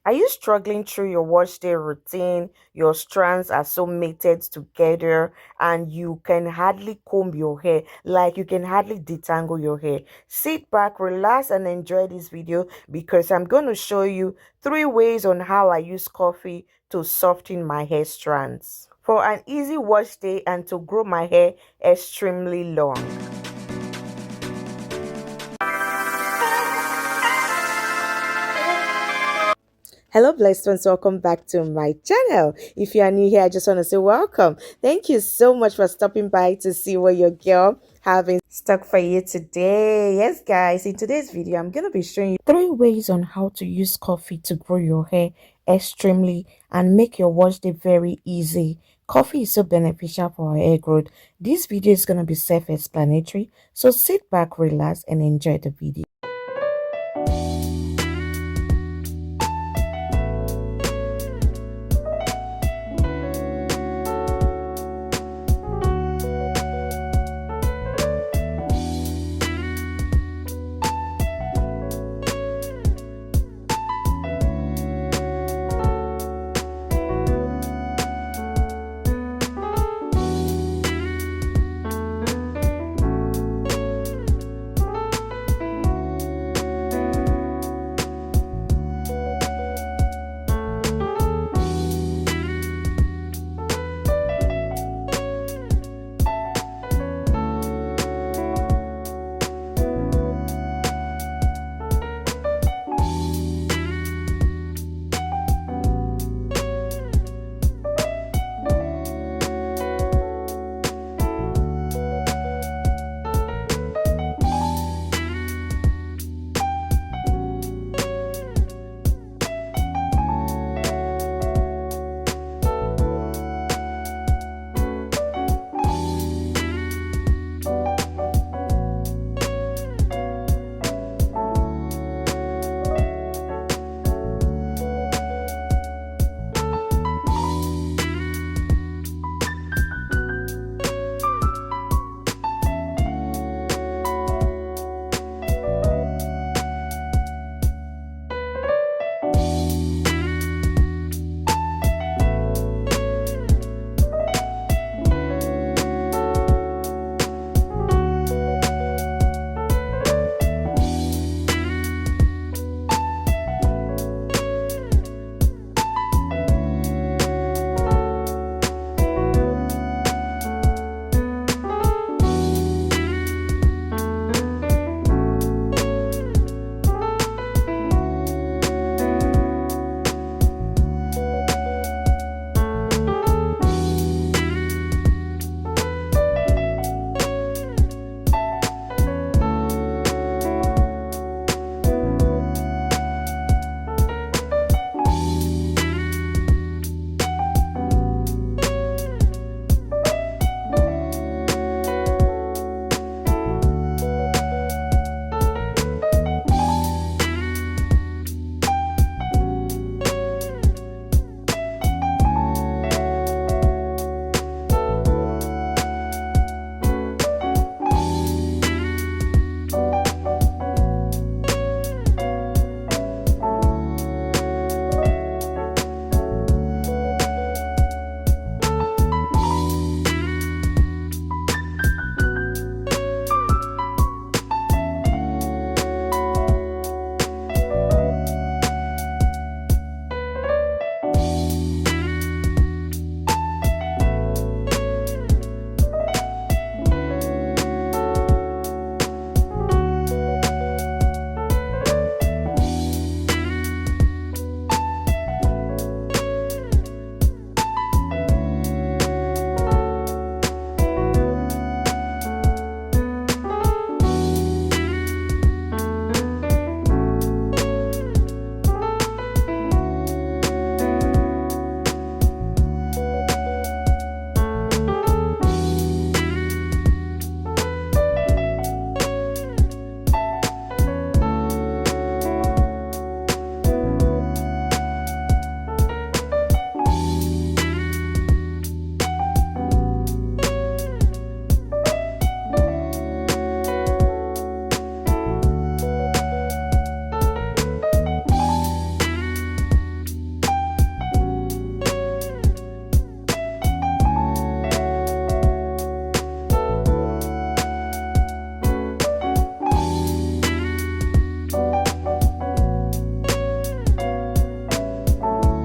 Are you struggling through your wash day routine? Your strands are so mated together and you can hardly comb your hair, like you can hardly detangle your hair. Sit back, relax, and enjoy this video because I'm going to show you 3 ways on how I use coffee to soften my hair strands for an easy wash day and to grow my hair extremely long. Hello, blessed ones. Welcome back to my channel. If you are new here, I just want to say welcome. Thank you so much for stopping by to see what your girl having stuck for you today. Yes, guys, in today's video, I'm going to be showing you 3 ways on how to use coffee to grow your hair extremely and make your wash day very easy. Coffee is so beneficial for our hair growth. This video is going to be self-explanatory, so sit back, relax, and enjoy the video.